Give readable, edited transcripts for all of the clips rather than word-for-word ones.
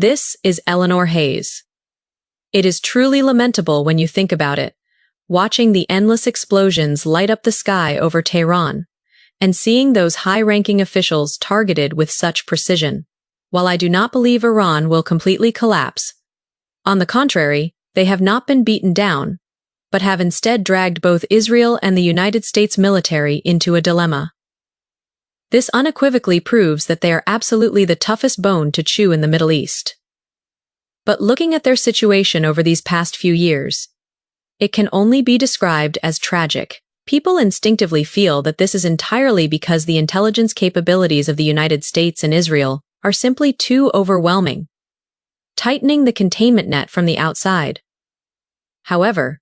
This is Eleanor Hayes. It is truly lamentable when you think about it, watching the endless explosions light up the sky over Tehran, and seeing those high-ranking officials targeted with such precision. While I do not believe Iran will completely collapse, on the contrary, they have not been beaten down, but have instead dragged both Israel and the United States military into a dilemma. This unequivocally proves that they are absolutely the toughest bone to chew in the Middle East. But looking at their situation over these past few years, it can only be described as tragic. People instinctively feel that this is entirely because the intelligence capabilities of the United States and Israel are simply too overwhelming, tightening the containment net from the outside. However,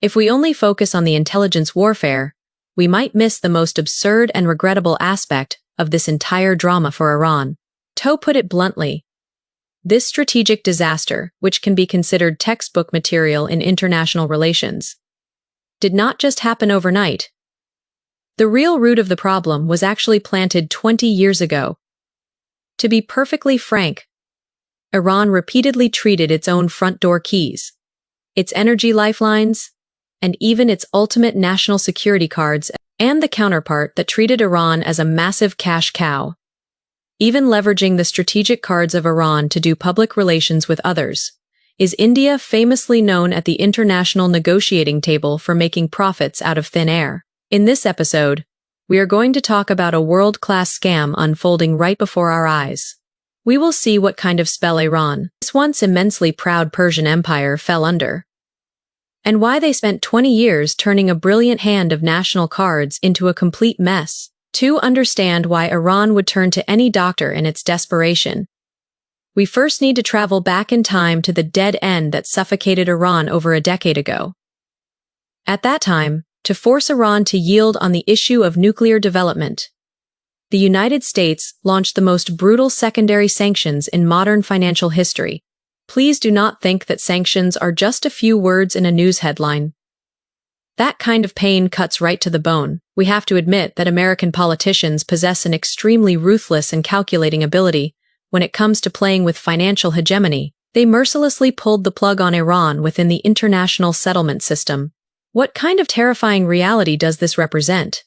if we only focus on the intelligence warfare, we might miss the most absurd and regrettable aspect of this entire drama for Iran. To put it bluntly, this strategic disaster, which can be considered textbook material in international relations, did not just happen overnight. The real root of the problem was actually planted 20 years ago. To be perfectly frank, Iran repeatedly treated its own front door keys, its energy lifelines, and even its ultimate national security cards, and the counterpart that treated Iran as a massive cash cow, even leveraging the strategic cards of Iran to do public relations with others. Is India famously known at the international negotiating table for making profits out of thin air? In this episode, we are going to talk about a world-class scam unfolding right before our eyes. We will see what kind of spell Iran, this once immensely proud Persian empire, fell under, and why they spent 20 years turning a brilliant hand of national cards into a complete mess. To understand why Iran would turn to any doctor in its desperation, we first need to travel back in time to the dead end that suffocated Iran over a decade ago. At that time, to force Iran to yield on the issue of nuclear development, the United States launched the most brutal secondary sanctions in modern financial history. Please do not think that sanctions are just a few words in a news headline. That kind of pain cuts right to the bone. We have to admit that American politicians possess an extremely ruthless and calculating ability when it comes to playing with financial hegemony. They mercilessly pulled the plug on Iran within the international settlement system. What kind of terrifying reality does this represent?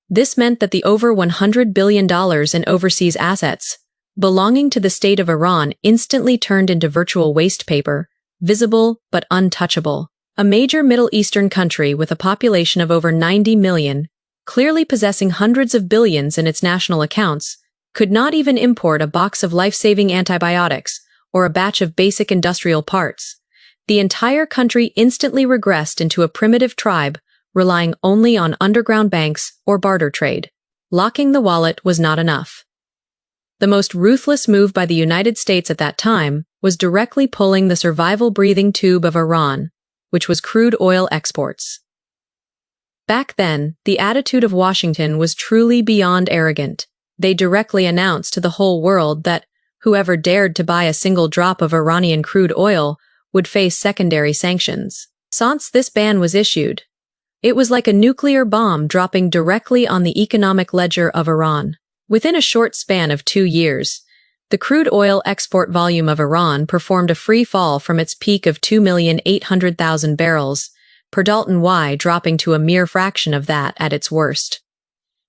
This meant that the over $100 billion in overseas assets belonging to the state of Iran instantly turned into virtual waste paper, visible but untouchable. A major Middle Eastern country with a population of over 90 million, clearly possessing hundreds of billions in its national accounts, could not even import a box of life-saving antibiotics or a batch of basic industrial parts. The entire country instantly regressed into a primitive tribe, relying only on underground banks or barter trade. Locking the wallet was not enough. The most ruthless move by the United States at that time was directly pulling the survival-breathing tube of Iran, which was crude oil exports. Back then, the attitude of Washington was truly beyond arrogant. They directly announced to the whole world that whoever dared to buy a single drop of Iranian crude oil would face secondary sanctions. Since this ban was issued, it was like a nuclear bomb dropping directly on the economic ledger of Iran. Within a short span of 2 years, the crude oil export volume of Iran performed a free fall from its peak of 2,800,000 barrels per Dalton Y, dropping to a mere fraction of that at its worst.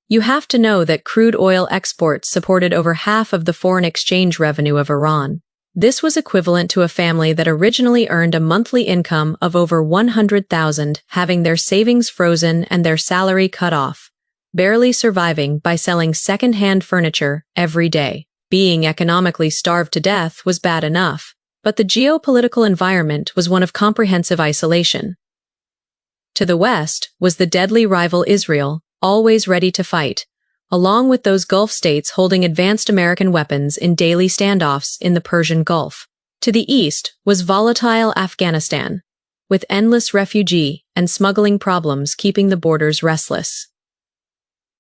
You have to know that crude oil exports supported over half of the foreign exchange revenue of Iran. This was equivalent to a family that originally earned a monthly income of over $100,000 having their savings frozen and their salary cut off, barely surviving by selling second-hand furniture every day. Being economically starved to death was bad enough, but the geopolitical environment was one of comprehensive isolation. To the west was the deadly rival Israel, always ready to fight, along with those Gulf states holding advanced American weapons in daily standoffs in the Persian Gulf. To the east was volatile Afghanistan, with endless refugee and smuggling problems keeping the borders restless.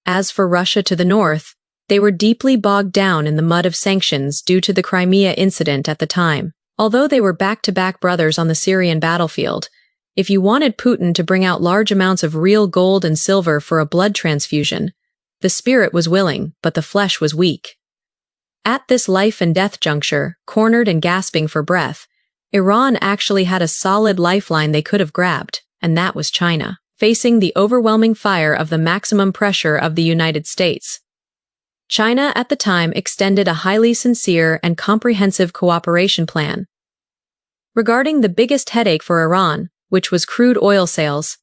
As for Russia to the north, they were deeply bogged down in the mud of sanctions due to the Crimea incident at the time. Although they were back-to-back brothers on the Syrian battlefield, if you wanted Putin to bring out large amounts of real gold and silver for a blood transfusion, the spirit was willing, but the flesh was weak. At this life-and-death juncture, cornered and gasping for breath, Iran actually had a solid lifeline they could have grabbed, and that was China, facing the overwhelming fire of the maximum pressure of the United States. China at the time extended a highly sincere and comprehensive cooperation plan. Regarding the biggest headache for Iran, which was crude oil sales,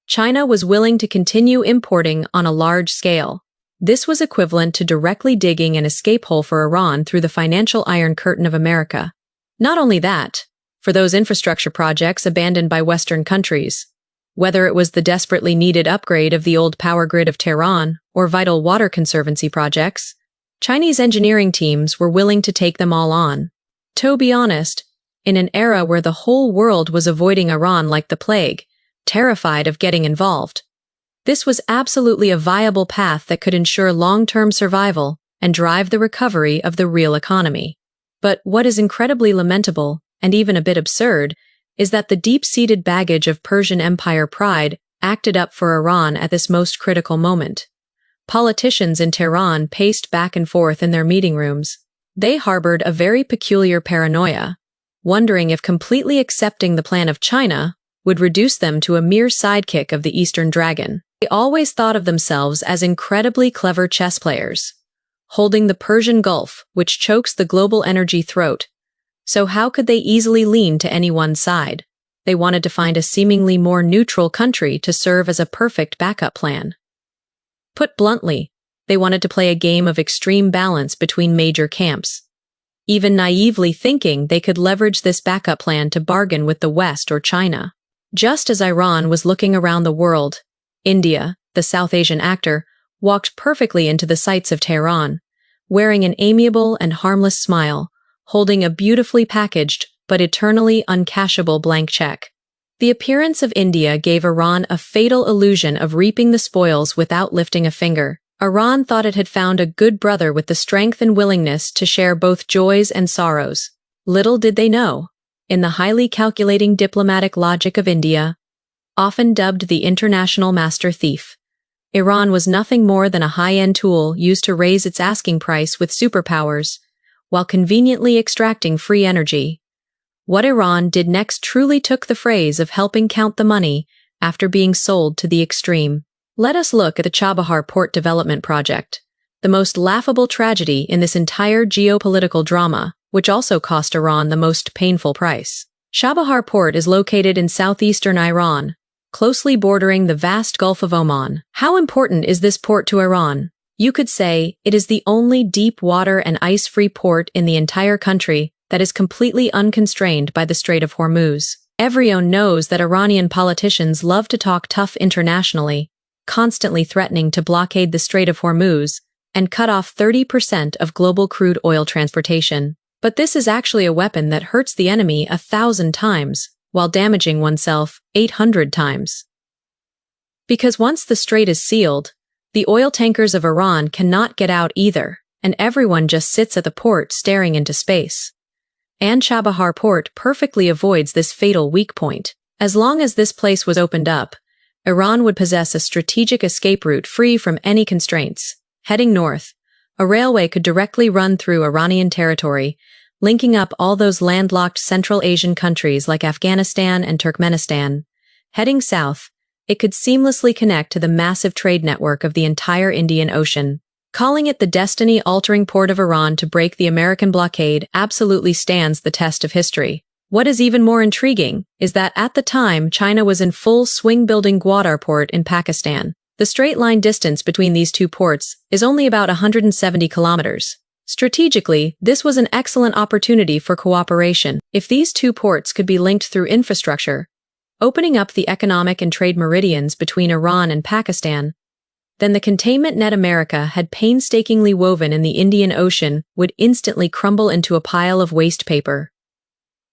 China was willing to continue importing on a large scale. This was equivalent to directly digging an escape hole for Iran through the financial Iron Curtain of America. Not only that, for those infrastructure projects abandoned by Western countries, whether it was the desperately needed upgrade of the old power grid of Tehran or vital water conservancy projects, Chinese engineering teams were willing to take them all on. To be honest, in an era where the whole world was avoiding Iran like the plague, terrified of getting involved, this was absolutely a viable path that could ensure long-term survival and drive the recovery of the real economy. But what is incredibly lamentable, and even a bit absurd, is that the deep-seated baggage of Persian Empire pride acted up for Iran at this most critical moment. Politicians in Tehran paced back and forth in their meeting rooms. They harbored a very peculiar paranoia, wondering if completely accepting the plan of China would reduce them to a mere sidekick of the Eastern Dragon. They always thought of themselves as incredibly clever chess players, holding the Persian Gulf, which chokes the global energy throat. So how could they easily lean to any one side? They wanted to find a seemingly more neutral country to serve as a perfect backup plan. Put bluntly, they wanted to play a game of extreme balance between major camps, even naively thinking they could leverage this backup plan to bargain with the West or China. Just as Iran was looking around the world, India, the South Asian actor, walked perfectly into the sights of Tehran, wearing an amiable and harmless smile, holding a beautifully packaged but eternally uncashable blank check. The appearance of India gave Iran a fatal illusion of reaping the spoils without lifting a finger. Iran thought it had found a good brother with the strength and willingness to share both joys and sorrows. Little did they know, in the highly calculating diplomatic logic of India, often dubbed the international master thief, Iran was nothing more than a high-end tool used to raise its asking price with superpowers, while conveniently extracting free energy. What Iran did next truly took the phrase of helping count the money after being sold to the extreme. Let us look at the Chabahar Port Development Project, the most laughable tragedy in this entire geopolitical drama, which also cost Iran the most painful price. Chabahar Port is located in southeastern Iran, closely bordering the vast Gulf of Oman. How important is this port to Iran? You could say it is the only deep water and ice-free port in the entire country that is completely unconstrained by the Strait of Hormuz. Everyone knows that Iranian politicians love to talk tough internationally, constantly threatening to blockade the Strait of Hormuz and cut off 30% of global crude oil transportation. But this is actually a weapon that hurts the enemy 1,000 times, while damaging oneself 800 times. Because once the strait is sealed, the oil tankers of Iran cannot get out either, and everyone just sits at the port staring into space. And Chabahar Port perfectly avoids this fatal weak point. As long as this place was opened up, Iran would possess a strategic escape route free from any constraints. Heading north, a railway could directly run through Iranian territory, linking up all those landlocked Central Asian countries like Afghanistan and Turkmenistan. Heading south, it could seamlessly connect to the massive trade network of the entire Indian Ocean. Calling it the destiny-altering port of Iran to break the American blockade absolutely stands the test of history. What is even more intriguing is that at the time China was in full swing building Gwadar Port in Pakistan. The straight-line distance between these two ports is only about 170 kilometers. Strategically, this was an excellent opportunity for cooperation. If these two ports could be linked through infrastructure, opening up the economic and trade meridians between Iran and Pakistan, then the containment net America had painstakingly woven in the Indian Ocean would instantly crumble into a pile of waste paper.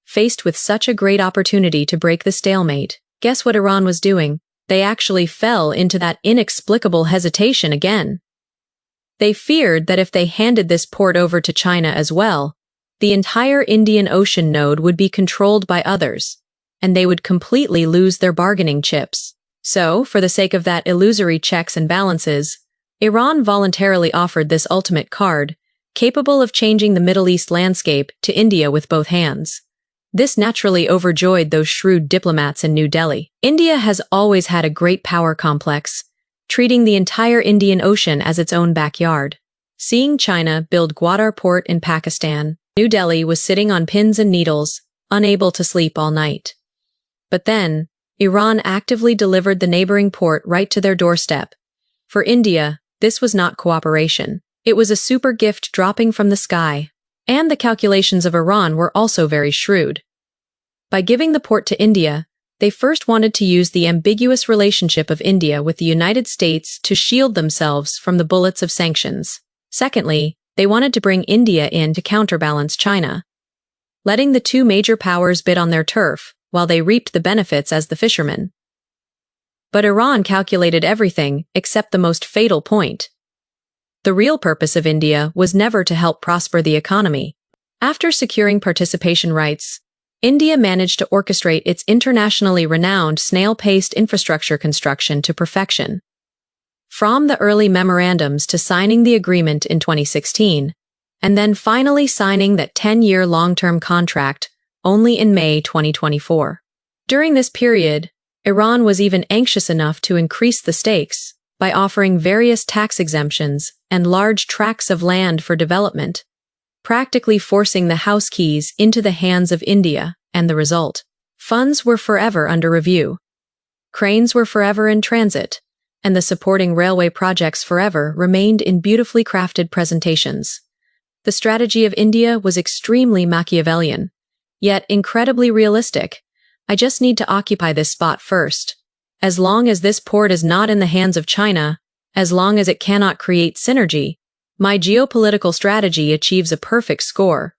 Faced with such a great opportunity to break the stalemate, guess what Iran was doing? They actually fell into that inexplicable hesitation again. They feared that if they handed this port over to China as well, the entire Indian Ocean node would be controlled by others, and they would completely lose their bargaining chips. So, for the sake of that illusory checks and balances, Iran voluntarily offered this ultimate card, capable of changing the Middle East landscape to India with both hands. This naturally overjoyed those shrewd diplomats in New Delhi. India has always had a great power complex, treating the entire Indian Ocean as its own backyard. Seeing China build Gwadar port in Pakistan, New Delhi was sitting on pins and needles, unable to sleep all night. But then, Iran actively delivered the neighboring port right to their doorstep. For India, this was not cooperation. It was a super gift dropping from the sky. And the calculations of Iran were also very shrewd. By giving the port to India, they first wanted to use the ambiguous relationship of India with the United States to shield themselves from the bullets of sanctions. Secondly, they wanted to bring India in to counterbalance China, letting the two major powers bid on their turf while they reaped the benefits as the fishermen. But Iran calculated everything except the most fatal point. The real purpose of India was never to help prosper the economy. After securing participation rights, India managed to orchestrate its internationally renowned snail-paced infrastructure construction to perfection. From the early memorandums to signing the agreement in 2016, and then finally signing that 10-year long-term contract only in May 2024. During this period, Iran was even anxious enough to increase the stakes by offering various tax exemptions and large tracts of land for development, practically forcing the house keys into the hands of India, and the result. Funds were forever under review. Cranes were forever in transit, and the supporting railway projects forever remained in beautifully crafted presentations. The strategy of India was extremely Machiavellian, yet incredibly realistic. I just need to occupy this spot first. As long as this port is not in the hands of China, as long as it cannot create synergy, my geopolitical strategy achieves a perfect score.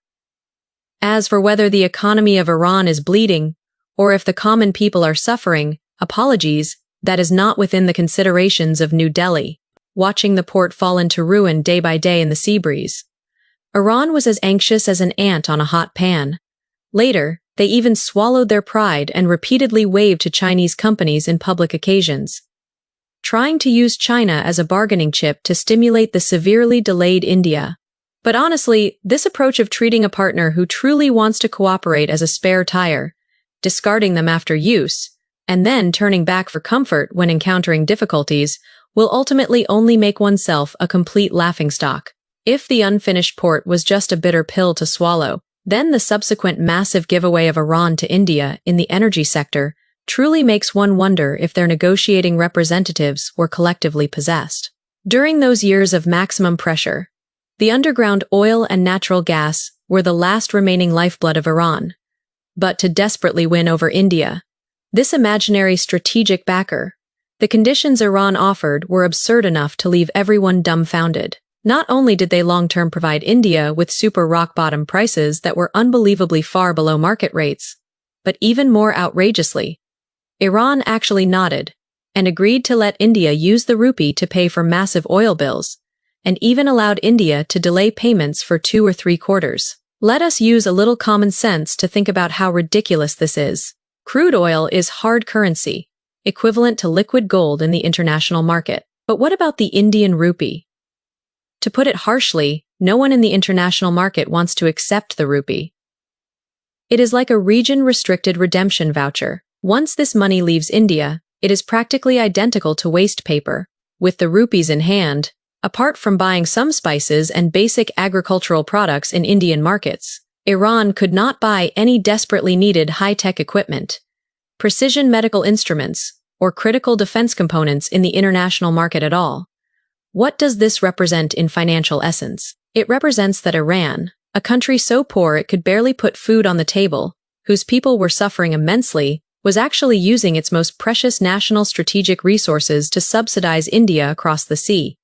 As for whether the economy of Iran is bleeding, or if the common people are suffering, apologies, that is not within the considerations of New Delhi. Watching the port fall into ruin day by day in the sea breeze, Iran was as anxious as an ant on a hot pan. Later, they even swallowed their pride and repeatedly waved to Chinese companies in public occasions, trying to use China as a bargaining chip to stimulate the severely delayed India. But honestly, this approach of treating a partner who truly wants to cooperate as a spare tire, discarding them after use, and then turning back for comfort when encountering difficulties, will ultimately only make oneself a complete laughingstock. If the unfinished port was just a bitter pill to swallow, then the subsequent massive giveaway of Iran to India in the energy sector truly makes one wonder if their negotiating representatives were collectively possessed. During those years of maximum pressure, the underground oil and natural gas were the last remaining lifeblood of Iran. But to desperately win over India, this imaginary strategic backer, the conditions Iran offered were absurd enough to leave everyone dumbfounded. Not only did they long-term provide India with super rock-bottom prices that were unbelievably far below market rates, but even more outrageously, Iran actually nodded and agreed to let India use the rupee to pay for massive oil bills, and even allowed India to delay payments for 2 or 3 quarters. Let us use a little common sense to think about how ridiculous this is. Crude oil is hard currency, equivalent to liquid gold in the international market. But what about the Indian rupee? To put it harshly, no one in the international market wants to accept the rupee. It is like a region-restricted redemption voucher. Once this money leaves India, it is practically identical to waste paper. With the rupees in hand, apart from buying some spices and basic agricultural products in Indian markets, Iran could not buy any desperately needed high-tech equipment, precision medical instruments, or critical defense components in the international market at all. What does this represent in financial essence? It represents that Iran, a country so poor it could barely put food on the table, whose people were suffering immensely, was actually using its most precious national strategic resources to subsidize India across the sea.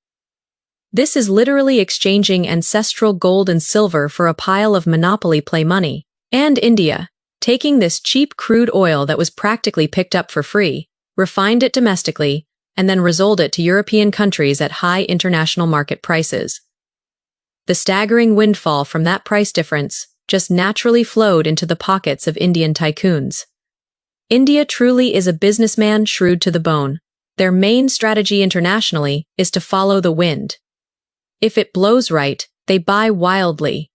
This is literally exchanging ancestral gold and silver for a pile of monopoly play money. And India, taking this cheap crude oil that was practically picked up for free, refined it domestically, and then resold it to European countries at high international market prices. The staggering windfall from that price difference just naturally flowed into the pockets of Indian tycoons. India truly is a businessman shrewd to the bone. Their main strategy internationally is to follow the wind. If it blows right, They buy wildly.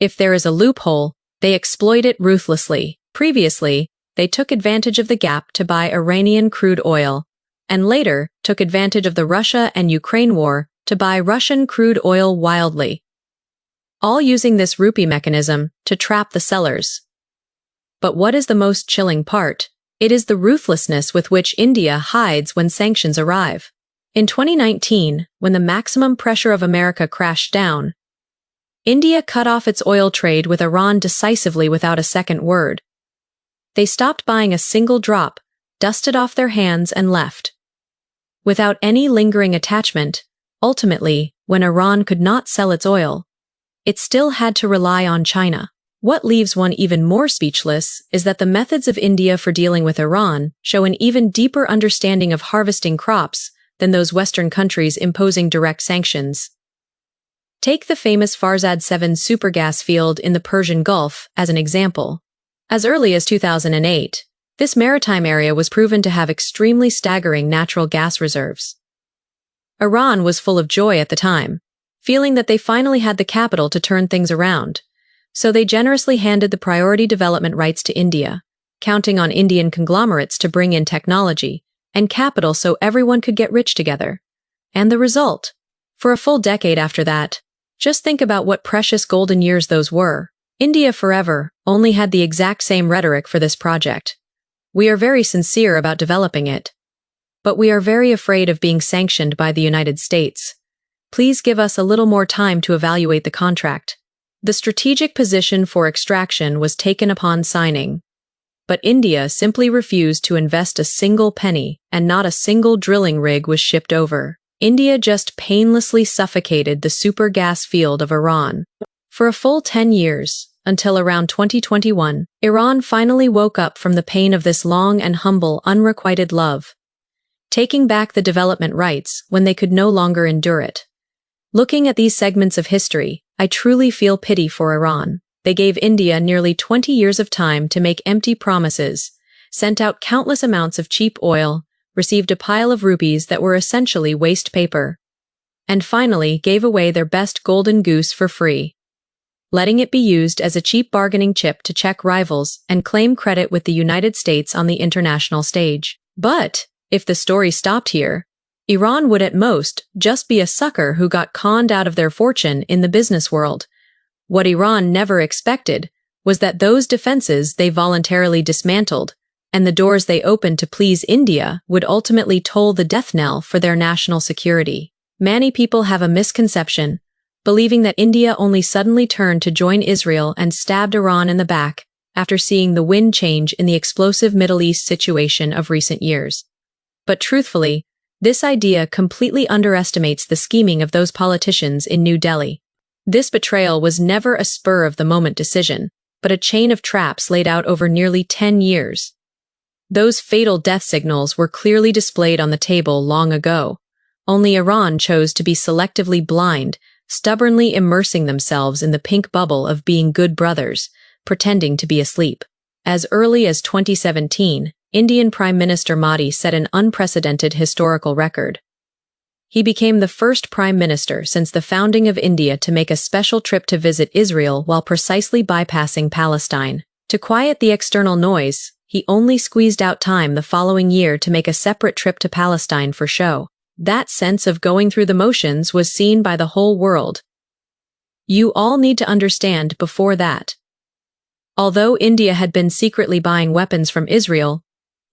If there is a loophole, they exploit it ruthlessly. Previously, they took advantage of the gap to buy Iranian crude oil, and later took advantage of the Russia and Ukraine war to buy Russian crude oil wildly, all using this rupee mechanism to trap the sellers. But what is the most chilling part? It is the ruthlessness with which India hides when sanctions arrive. In 2019, when the maximum pressure of America crashed down, India cut off its oil trade with Iran decisively without a second word. They stopped buying a single drop, dusted off their hands and left. Without any lingering attachment, ultimately, when Iran could not sell its oil, it still had to rely on China. What leaves one even more speechless is that the methods of India for dealing with Iran show an even deeper understanding of harvesting crops than those Western countries imposing direct sanctions. Take the famous Farzad 7 supergas field in the Persian Gulf as an example. As early as 2008, this maritime area was proven to have extremely staggering natural gas reserves. Iran was full of joy at the time, feeling that they finally had the capital to turn things around. So they generously handed the priority development rights to India, counting on Indian conglomerates to bring in technology and capital so everyone could get rich together. And the result? For a full decade after that, just think about what precious golden years those were. India forever only had the exact same rhetoric for this project. We are very sincere about developing it, but we are very afraid of being sanctioned by the United States. Please give us a little more time to evaluate the contract. The strategic position for extraction was taken upon signing, but India simply refused to invest a single penny, and not a single drilling rig was shipped over. India just painlessly suffocated the super gas field of Iran. For a full 10 years, until around 2021, Iran finally woke up from the pain of this long and humble unrequited love, taking back the development rights when they could no longer endure it. Looking at these segments of history, I truly feel pity for Iran. They gave India nearly 20 years of time to make empty promises, sent out countless amounts of cheap oil, received a pile of rupees that were essentially waste paper, and finally gave away their best golden goose for free, letting it be used as a cheap bargaining chip to check rivals and claim credit with the United States on the international stage. But if the story stopped here, Iran would at most just be a sucker who got conned out of their fortune in the business world. What Iran never expected was that those defenses they voluntarily dismantled and the doors they opened to please India would ultimately toll the death knell for their national security. Many people have a misconception, believing that India only suddenly turned to join Israel and stabbed Iran in the back after seeing the wind change in the explosive Middle East situation of recent years. But truthfully, this idea completely underestimates the scheming of those politicians in New Delhi. This betrayal was never a spur-of-the-moment decision, but a chain of traps laid out over nearly 10 years. Those fatal death signals were clearly displayed on the table long ago. Only Iran chose to be selectively blind, stubbornly immersing themselves in the pink bubble of being good brothers, pretending to be asleep. As early as 2017, Indian Prime Minister Modi set an unprecedented historical record. He became the first prime minister since the founding of India to make a special trip to visit Israel while precisely bypassing Palestine. To quiet the external noise, he only squeezed out time the following year to make a separate trip to Palestine for show. That sense of going through the motions was seen by the whole world. You all need to understand before that. Although India had been secretly buying weapons from Israel,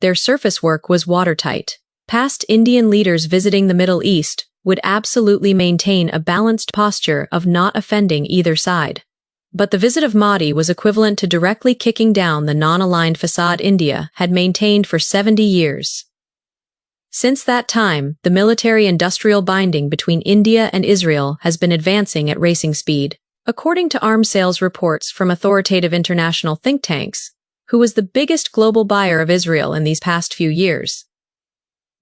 their surface work was watertight. Past Indian leaders visiting the Middle East would absolutely maintain a balanced posture of not offending either side. But the visit of Modi was equivalent to directly kicking down the non-aligned facade India had maintained for 70 years. Since that time, the military-industrial binding between India and Israel has been advancing at racing speed. According to arms sales reports from authoritative international think tanks, who was the biggest global buyer of Israel in these past few years?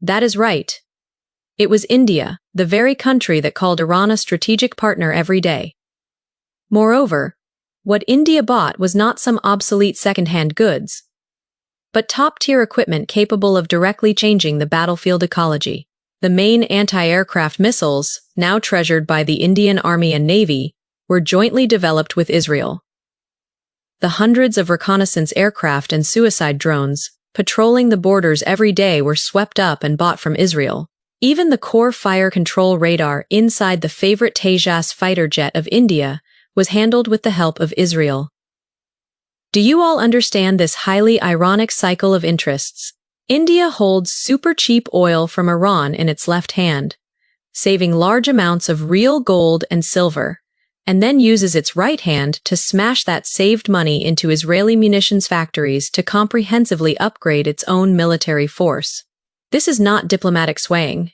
That is right. It was India, the very country that called Iran a strategic partner every day. Moreover, what India bought was not some obsolete second-hand goods, but top-tier equipment capable of directly changing the battlefield ecology. The main anti-aircraft missiles, now treasured by the Indian Army and Navy, were jointly developed with Israel. The hundreds of reconnaissance aircraft and suicide drones, patrolling the borders every day, were swept up and bought from Israel. Even the core fire control radar inside the favorite Tejas fighter jet of India was handled with the help of Israel. Do you all understand this highly ironic cycle of interests? India holds super cheap oil from Iran in its left hand, saving large amounts of real gold and silver, and then uses its right hand to smash that saved money into Israeli munitions factories to comprehensively upgrade its own military force. This is not diplomatic swaying.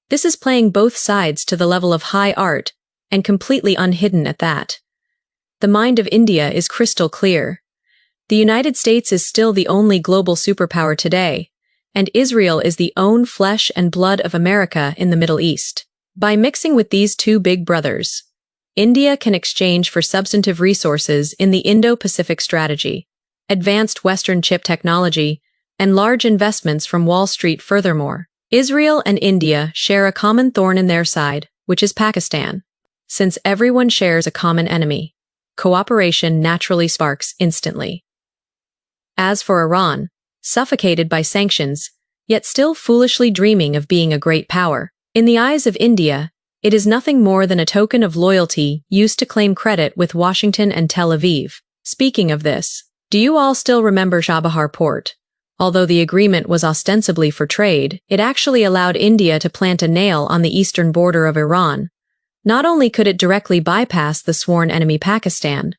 This is playing both sides to the level of high art, and completely unhidden at that. The mind of India is crystal clear. The United States is still the only global superpower today, and Israel is the own flesh and blood of America in the Middle East. By mixing with these two big brothers, India can exchange for substantive resources in the Indo-Pacific strategy, advanced Western chip technology, and large investments from Wall Street. Furthermore, Israel and India share a common thorn in their side, which is Pakistan. Since everyone shares a common enemy, cooperation naturally sparks instantly. As for Iran, suffocated by sanctions, yet still foolishly dreaming of being a great power, in the eyes of India, it is nothing more than a token of loyalty used to claim credit with Washington and Tel Aviv. Speaking of this, do you all still remember Chabahar Port? Although the agreement was ostensibly for trade, it actually allowed India to plant a nail on the eastern border of Iran. Not only could it directly bypass the sworn enemy Pakistan,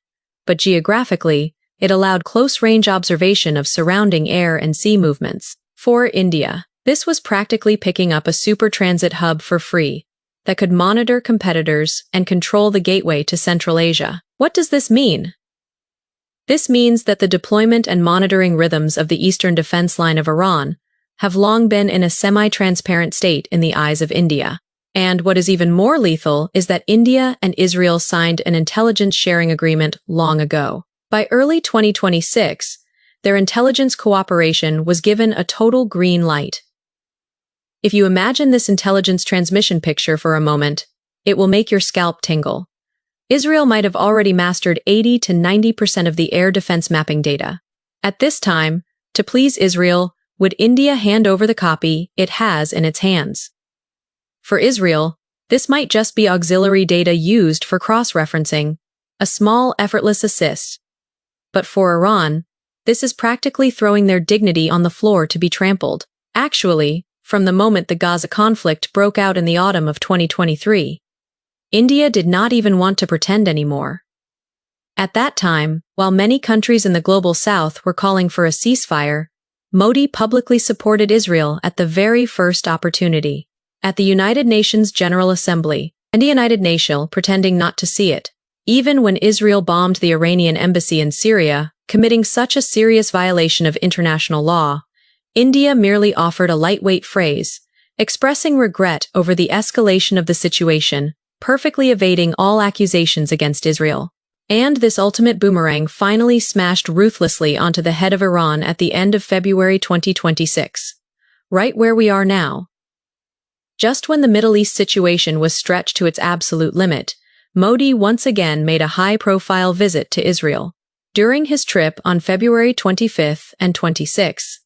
but geographically, it allowed close-range observation of surrounding air and sea movements. For India, this was practically picking up a super transit hub for free that could monitor competitors and control the gateway to Central Asia. What does this mean? This means that the deployment and monitoring rhythms of the eastern defense line of Iran have long been in a semi-transparent state in the eyes of India. And what is even more lethal is that India and Israel signed an intelligence sharing agreement long ago. By early 2026, their intelligence cooperation was given a total green light. If you imagine this intelligence transmission picture for a moment, it will make your scalp tingle. Israel might have already mastered 80 to 90% of the air defense mapping data. At this time, to please Israel, would India hand over the copy it has in its hands? For Israel, this might just be auxiliary data used for cross-referencing, a small, effortless assist. But for Iran, this is practically throwing their dignity on the floor to be trampled. Actually, from the moment the Gaza conflict broke out in the autumn of 2023, India did not even want to pretend anymore. At that time, while many countries in the global south were calling for a ceasefire, Modi publicly supported Israel at the very first opportunity. At the United Nations General Assembly, and the United Nations pretending not to see it. Even when Israel bombed the Iranian embassy in Syria, committing such a serious violation of international law, India merely offered a lightweight phrase, expressing regret over the escalation of the situation, perfectly evading all accusations against Israel. And this ultimate boomerang finally smashed ruthlessly onto the head of Iran at the end of February 2026. Right where we are now. Just when the Middle East situation was stretched to its absolute limit, Modi once again made a high-profile visit to Israel. During his trip on February 25th and 26th,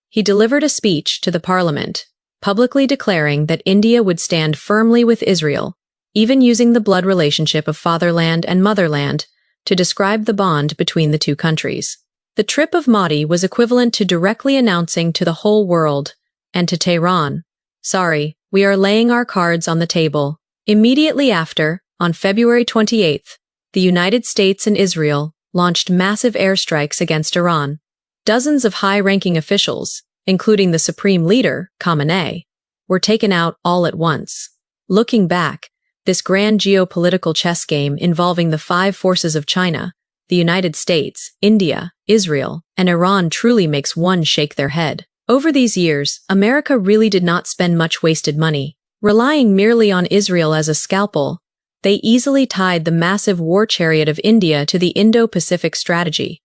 he delivered a speech to the parliament, publicly declaring that India would stand firmly with Israel, even using the blood relationship of fatherland and motherland to describe the bond between the two countries. The trip of Modi was equivalent to directly announcing to the whole world, and to Tehran, "Sorry, we are laying our cards on the table." Immediately after, on February 28th, the United States and Israel launched massive airstrikes against Iran. Dozens of high-ranking officials, including the supreme leader, Khamenei, were taken out all at once. Looking back, this grand geopolitical chess game involving the five forces of China, the United States, India, Israel, and Iran truly makes one shake their head. Over these years, America really did not spend much wasted money. Relying merely on Israel as a scalpel, they easily tied the massive war chariot of India to the Indo-Pacific strategy,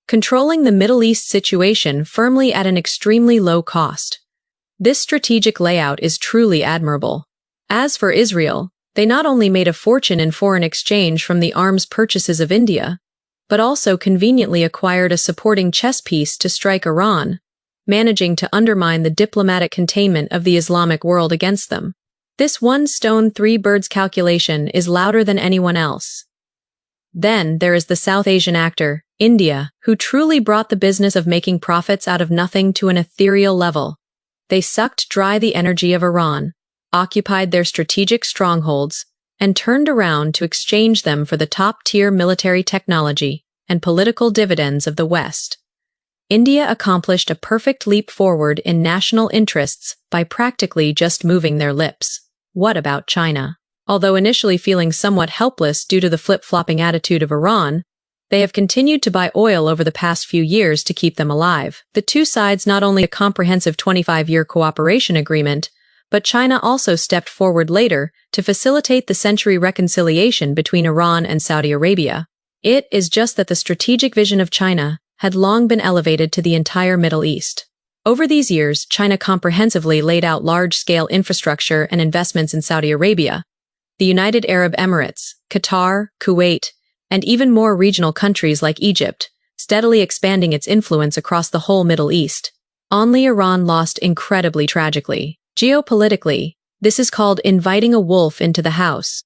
controlling the Middle East situation firmly at an extremely low cost. This strategic layout is truly admirable. As for Israel, they not only made a fortune in foreign exchange from the arms purchases of India, but also conveniently acquired a supporting chess piece to strike Iran, managing to undermine the diplomatic containment of the Islamic world against them. This one stone three birds calculation is louder than anyone else. Then there is the South Asian actor, India, who truly brought the business of making profits out of nothing to an ethereal level. They sucked dry the energy of Iran, occupied their strategic strongholds, and turned around to exchange them for the top-tier military technology and political dividends of the West. India accomplished a perfect leap forward in national interests by practically just moving their lips. What about China? Although initially feeling somewhat helpless due to the flip-flopping attitude of Iran, they have continued to buy oil over the past few years to keep them alive. The two sides not only a comprehensive 25-year cooperation agreement, but China also stepped forward later to facilitate the century reconciliation between Iran and Saudi Arabia. It is just that the strategic vision of China had long been elevated to the entire Middle East. Over these years, China comprehensively laid out large-scale infrastructure and investments in Saudi Arabia, the United Arab Emirates, Qatar, Kuwait, and even more regional countries like Egypt, steadily expanding its influence across the whole Middle East. Only Iran lost incredibly tragically. Geopolitically, this is called inviting a wolf into the house,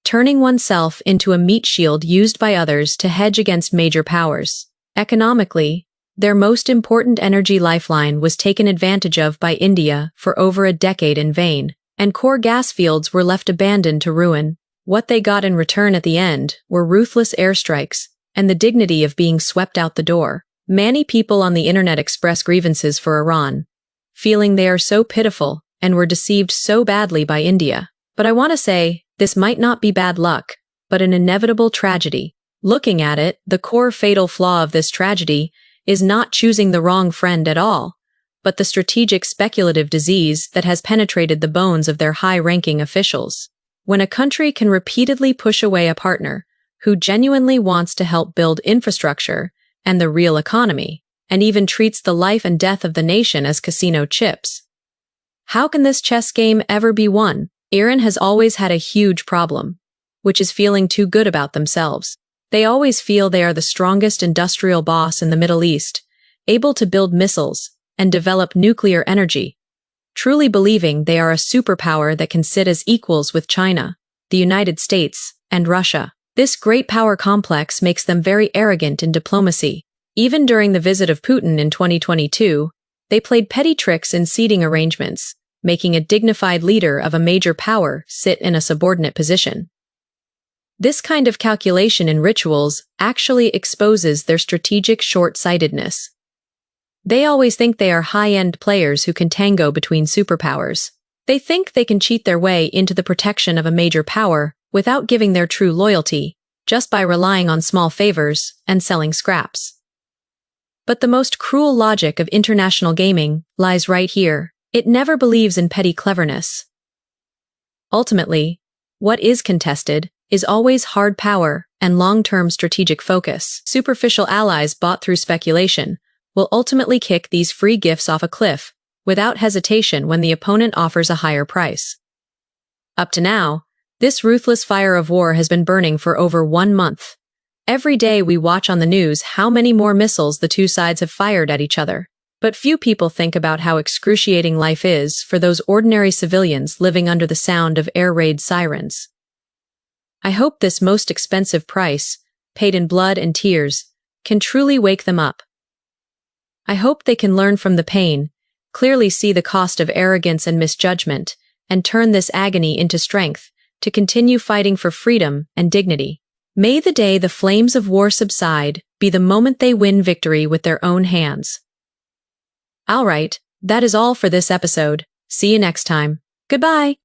turning oneself into a meat shield used by others to hedge against major powers. Economically, their most important energy lifeline was taken advantage of by India for over a decade in vain, and core gas fields were left abandoned to ruin. What they got in return at the end were ruthless airstrikes and the dignity of being swept out the door. Many people on the internet express grievances for Iran, feeling they are so pitiful and were deceived so badly by India. But I want to say, this might not be bad luck, but an inevitable tragedy. Looking at it, the core fatal flaw of this tragedy is not choosing the wrong friend at all, but the strategic speculative disease that has penetrated the bones of their high-ranking officials. When a country can repeatedly push away a partner who genuinely wants to help build infrastructure and the real economy, and even treats the life and death of the nation as casino chips, how can this chess game ever be won? Iran has always had a huge problem, which is feeling too good about themselves. They always feel they are the strongest industrial boss in the Middle East, able to build missiles and develop nuclear energy, truly believing they are a superpower that can sit as equals with China, the United States, and Russia. This great power complex makes them very arrogant in diplomacy. Even during the visit of Putin in 2022, they played petty tricks in seating arrangements, making a dignified leader of a major power sit in a subordinate position. This kind of calculation in rituals actually exposes their strategic short-sightedness. They always think they are high-end players who can tango between superpowers. They think they can cheat their way into the protection of a major power without giving their true loyalty, just by relying on small favors and selling scraps. But the most cruel logic of international gaming lies right here. It never believes in petty cleverness. Ultimately, what is contested is always hard power and long-term strategic focus. Superficial allies bought through speculation will ultimately kick these free gifts off a cliff without hesitation when the opponent offers a higher price. Up to now, this ruthless fire of war has been burning for over 1 month. Every day we watch on the news how many more missiles the two sides have fired at each other. But few people think about how excruciating life is for those ordinary civilians living under the sound of air raid sirens. I hope this most expensive price, paid in blood and tears, can truly wake them up. I hope they can learn from the pain, clearly see the cost of arrogance and misjudgment, and turn this agony into strength to continue fighting for freedom and dignity. May the day the flames of war subside be the moment they win victory with their own hands. Alright, that is all for this episode. See you next time. Goodbye!